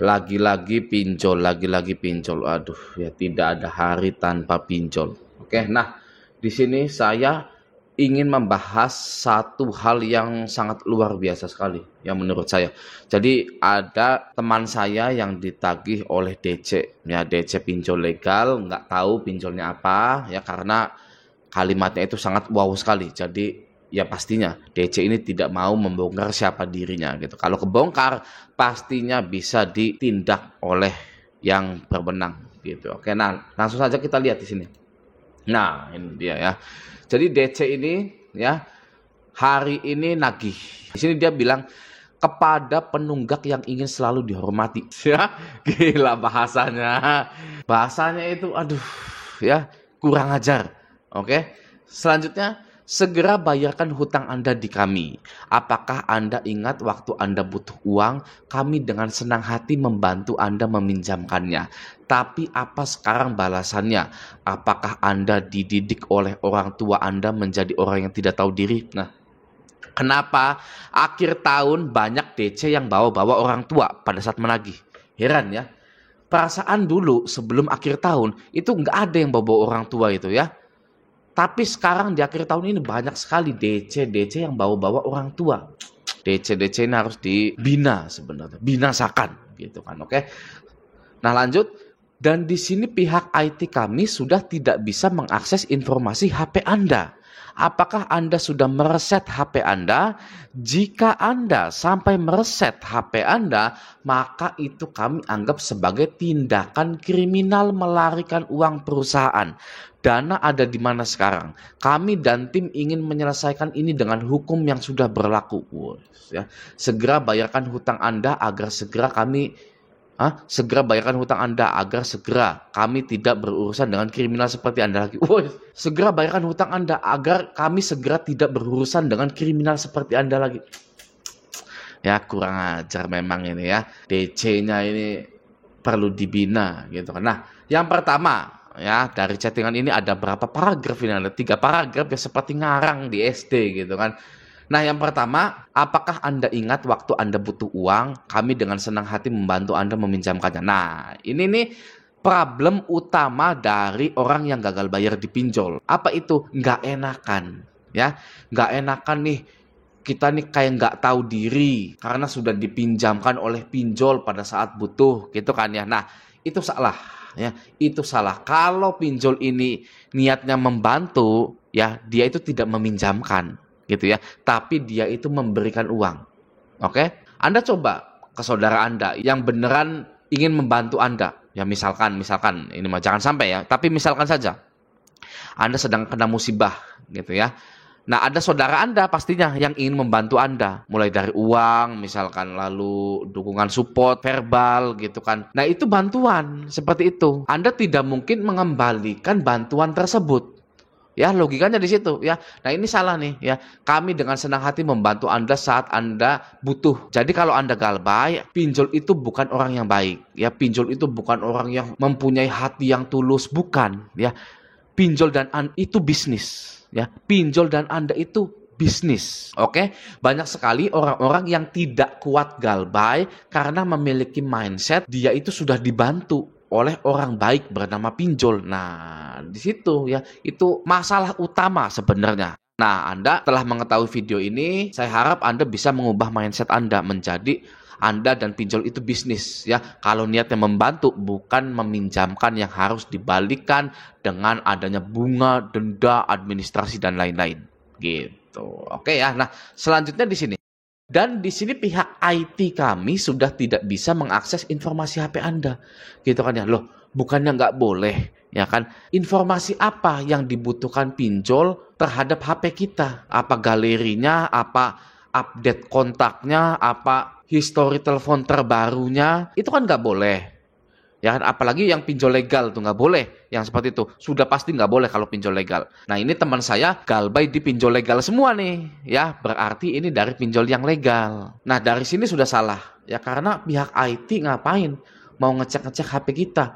lagi-lagi pinjol, lagi-lagi pinjol. Aduh, ya tidak ada hari tanpa pinjol. Oke, nah di sini saya ingin membahas satu hal yang sangat luar biasa sekali, yang menurut saya. Jadi ada teman saya yang ditagih oleh DC, ya DC pinjol legal, nggak tahu pinjolnya apa, ya karena kalimatnya itu sangat wow sekali. Jadi ya pastinya DC ini tidak mau membongkar siapa dirinya gitu. Kalau kebongkar pastinya bisa ditindak oleh yang berwenang gitu. Oke, nah langsung saja kita lihat di sini. Nah, ini dia ya. Jadi DC ini ya hari ini nagih. Di sini dia bilang kepada penunggak yang ingin selalu dihormati. Ya, gila bahasanya. Bahasanya itu aduh ya, kurang ajar. Oke. Selanjutnya, segera bayarkan hutang Anda di kami. Apakah Anda ingat waktu Anda butuh uang, kami dengan senang hati membantu Anda meminjamkannya. Tapi apa sekarang balasannya? Apakah Anda dididik oleh orang tua Anda menjadi orang yang tidak tahu diri? Nah, kenapa akhir tahun banyak DC yang bawa-bawa orang tua pada saat menagih? Heran ya. Perasaan dulu sebelum akhir tahun itu nggak ada yang bawa-bawa orang tua itu ya. Tapi sekarang di akhir tahun ini banyak sekali DC yang bawa-bawa orang tua. DC ini harus dibina sebenarnya, binasakan gitu kan, oke? Nah lanjut, dan di sini pihak IT kami sudah tidak bisa mengakses informasi HP Anda. Apakah Anda sudah mereset HP Anda? Jika Anda sampai mereset HP Anda, maka itu kami anggap sebagai tindakan kriminal melarikan uang perusahaan. Dana ada di mana sekarang? Kami dan tim ingin menyelesaikan ini dengan hukum yang sudah berlaku. Ya. Segera bayarkan hutang Anda agar segera bayarkan hutang Anda agar segera kami tidak berurusan dengan kriminal seperti Anda lagi. Segera bayarkan hutang Anda agar kami segera tidak berurusan dengan kriminal seperti Anda lagi. Ya kurang ajar memang ini ya. DC-nya ini perlu dibina gitu kan. Nah, yang pertama ya dari chattingan ini ada berapa paragraf ini? Ada 3 paragraf ya seperti ngarang di SD gitu kan. Nah yang pertama, apakah Anda ingat waktu Anda butuh uang, kami dengan senang hati membantu Anda meminjamkannya. Nah ini nih problem utama dari orang yang gagal bayar di pinjol. Apa itu? Nggak enakan ya, nggak enakan nih. Kita nih kayak nggak tahu diri karena sudah dipinjamkan oleh pinjol pada saat butuh gitu kan ya. Nah itu salah ya, itu salah. Kalau pinjol ini niatnya membantu ya, dia itu tidak meminjamkan gitu ya, tapi dia itu memberikan uang. Oke? Anda coba ke saudara Anda yang beneran ingin membantu Anda. Ya misalkan ini mah jangan sampai ya, tapi misalkan saja Anda sedang kena musibah gitu ya. Nah, ada saudara Anda pastinya yang ingin membantu Anda, mulai dari uang misalkan, lalu dukungan support verbal gitu kan. Nah, itu bantuan seperti itu. Anda tidak mungkin mengembalikan bantuan tersebut. Ya, logikanya di situ ya. Nah, ini salah nih ya. Kami dengan senang hati membantu Anda saat Anda butuh. Jadi kalau Anda galbay, pinjol itu bukan orang yang baik. Ya, pinjol itu bukan orang yang mempunyai hati yang tulus, bukan ya. Pinjol dan Anda itu bisnis ya. Pinjol dan Anda itu bisnis. Oke? Banyak sekali orang-orang yang tidak kuat galbay karena memiliki mindset dia itu sudah dibantu oleh orang baik bernama pinjol. Nah, di situ ya, itu masalah utama sebenarnya. Nah, Anda telah mengetahui video ini, saya harap Anda bisa mengubah mindset Anda menjadi Anda dan pinjol itu bisnis ya. Kalau niatnya membantu, bukan meminjamkan yang harus dibalikan dengan adanya bunga, denda, administrasi dan lain-lain. Gitu. Oke ya. Nah, selanjutnya di sini. Dan di sini pihak IT kami sudah tidak bisa mengakses informasi HP Anda. Gitu kan ya. Loh, bukannya nggak boleh ya kan? Informasi apa yang dibutuhkan pinjol terhadap HP kita? Apa galerinya, apa update kontaknya, apa histori telepon terbarunya? Itu kan nggak boleh. Ya kan, apalagi yang pinjol legal tuh nggak boleh. Yang seperti itu sudah pasti nggak boleh kalau pinjol legal. Nah ini teman saya galbay di pinjol legal semua nih, ya berarti ini dari pinjol yang legal. Nah dari sini sudah salah, ya karena pihak IT ngapain mau ngecek-ngecek HP kita?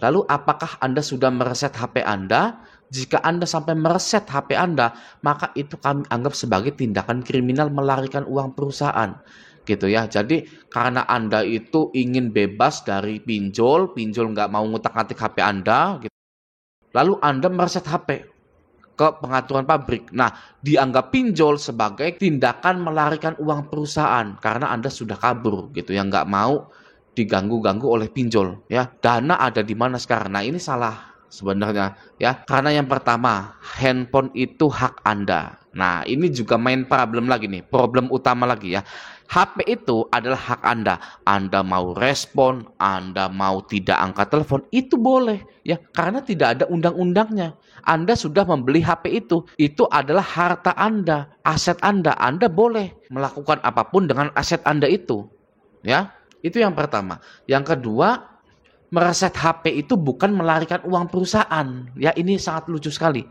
Lalu apakah Anda sudah mereset HP Anda? Jika Anda sampai mereset HP Anda, maka itu kami anggap sebagai tindakan kriminal melarikan uang perusahaan. gitu ya. Jadi karena Anda itu ingin bebas dari pinjol nggak mau ngutak-ngatik HP Anda, gitu. Lalu Anda mereset HP ke pengaturan pabrik. Nah, dianggap pinjol sebagai tindakan melarikan uang perusahaan karena Anda sudah kabur gitu ya, nggak mau diganggu-ganggu oleh pinjol ya. Dana ada di mana sekarang? Nah, ini salah sebenarnya ya. Karena yang pertama, handphone itu hak Anda. Nah, ini juga main problem lagi nih, problem utama lagi ya. HP itu adalah hak Anda. Anda mau respon, Anda mau tidak angkat telepon, itu boleh ya, karena tidak ada undang-undangnya. Anda sudah membeli HP itu adalah harta Anda, aset Anda. Anda boleh melakukan apapun dengan aset Anda itu. Ya, itu yang pertama. Yang kedua, mereset HP itu bukan melarikan uang perusahaan. Ya, ini sangat lucu sekali.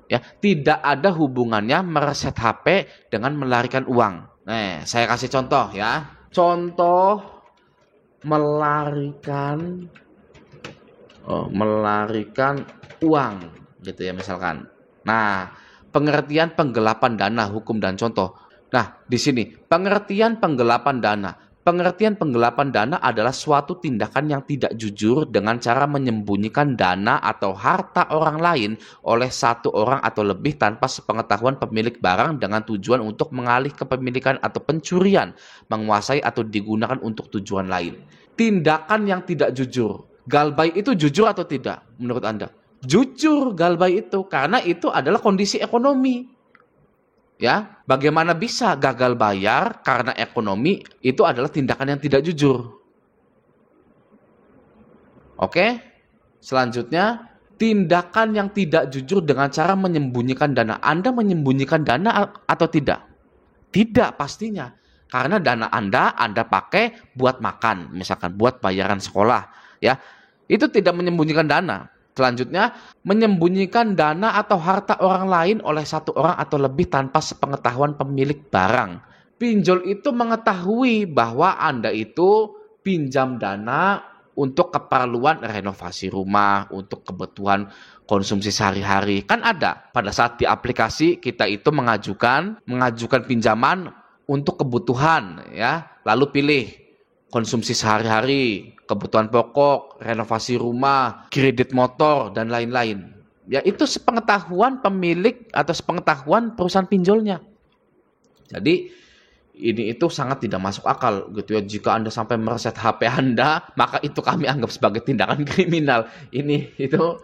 Ya, tidak ada hubungannya mereset HP dengan melarikan uang. Nah, saya kasih contoh ya. Contoh melarikan uang gitu ya misalkan. Nah, pengertian penggelapan dana, hukum dan contoh. Nah, di sini pengertian penggelapan dana. Pengertian penggelapan dana adalah suatu tindakan yang tidak jujur dengan cara menyembunyikan dana atau harta orang lain oleh satu orang atau lebih tanpa sepengetahuan pemilik barang dengan tujuan untuk mengalih kepemilikan atau pencurian, menguasai atau digunakan untuk tujuan lain. Tindakan yang tidak jujur. Galbay itu jujur atau tidak menurut Anda? Jujur galbay itu karena itu adalah kondisi ekonomi. Ya, bagaimana bisa gagal bayar karena ekonomi? Itu adalah tindakan yang tidak jujur. Oke, selanjutnya tindakan yang tidak jujur dengan cara menyembunyikan dana. Anda menyembunyikan dana atau tidak? Tidak pastinya, karena dana Anda pakai buat makan, misalkan buat bayaran sekolah, ya. Itu tidak menyembunyikan dana. Selanjutnya, menyembunyikan dana atau harta orang lain oleh satu orang atau lebih tanpa sepengetahuan pemilik barang. Pinjol itu mengetahui bahwa Anda itu pinjam dana untuk keperluan renovasi rumah, untuk kebutuhan konsumsi sehari-hari. Kan ada pada saat di aplikasi kita itu mengajukan pinjaman untuk kebutuhan ya, lalu pilih konsumsi sehari-hari, kebutuhan pokok, renovasi rumah, kredit motor, dan lain-lain. Ya, itu sepengetahuan pemilik atau sepengetahuan perusahaan pinjolnya. Jadi, ini itu sangat tidak masuk akal gitu ya. Jika Anda sampai mereset HP Anda, maka itu kami anggap sebagai tindakan kriminal. Ini itu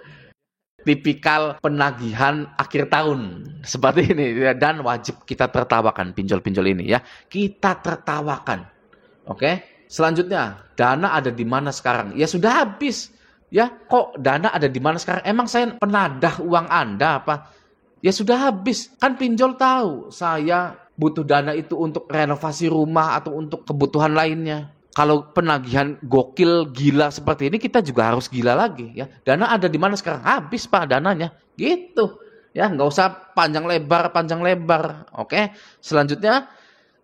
tipikal penagihan akhir tahun seperti ini dan wajib kita tertawakan pinjol-pinjol ini ya. Kita tertawakan. Oke? Selanjutnya, dana ada di mana sekarang? Ya sudah habis. Ya, kok dana ada di mana sekarang? Emang saya penadah uang Anda apa? Ya sudah habis. Kan pinjol tahu saya butuh dana itu untuk renovasi rumah atau untuk kebutuhan lainnya. Kalau penagihan gokil, gila seperti ini, kita juga harus gila lagi. Ya, dana ada di mana sekarang? Habis Pak dananya. Gitu. Ya, nggak usah panjang lebar. Oke. Selanjutnya,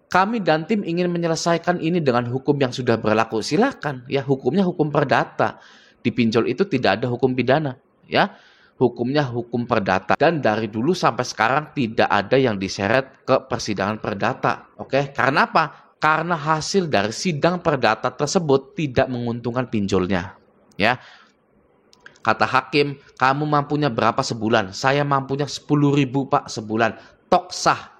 kami dan tim ingin menyelesaikan ini dengan hukum yang sudah berlaku. Silakan, ya hukumnya hukum perdata. Di pinjol itu tidak ada hukum pidana, ya. Hukumnya hukum perdata dan dari dulu sampai sekarang tidak ada yang diseret ke persidangan perdata. Oke, karena apa? Karena hasil dari sidang perdata tersebut tidak menguntungkan pinjolnya, ya. Kata hakim, kamu mampunya berapa sebulan? Saya mampunya 10.000 Pak sebulan. Tok sah.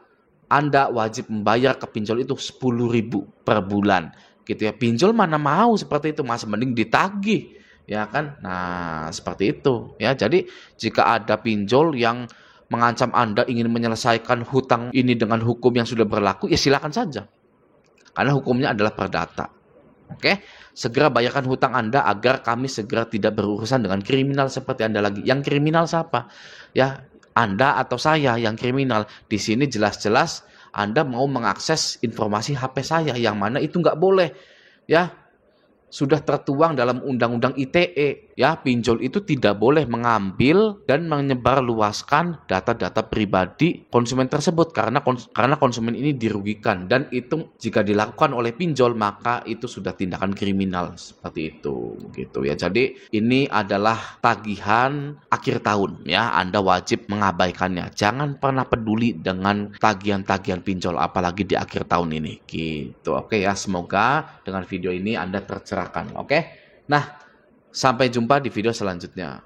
Anda wajib membayar ke pinjol itu 10.000 per bulan. Gitu ya. Pinjol mana mau seperti itu, masih mending ditagih. Ya kan? Nah, seperti itu. Ya, jadi jika ada pinjol yang mengancam Anda ingin menyelesaikan hutang ini dengan hukum yang sudah berlaku, ya silakan saja. Karena hukumnya adalah perdata. Oke? Segera bayarkan hutang Anda agar kami segera tidak berurusan dengan kriminal seperti Anda lagi. Yang kriminal siapa? Ya, Anda atau saya yang kriminal. Di sini jelas-jelas Anda mau mengakses informasi HP saya yang mana itu nggak boleh. Ya, sudah tertuang dalam Undang-Undang ITE. Ya, pinjol itu tidak boleh mengambil dan menyebarluaskan data-data pribadi konsumen tersebut karena konsumen ini dirugikan, dan itu jika dilakukan oleh pinjol maka itu sudah tindakan kriminal seperti itu gitu ya. Jadi ini adalah tagihan akhir tahun ya, Anda wajib mengabaikannya. Jangan pernah peduli dengan tagihan-tagihan pinjol apalagi di akhir tahun ini gitu. Oke ya, semoga dengan video ini Anda tercerahkan. Oke. Nah, sampai jumpa di video selanjutnya.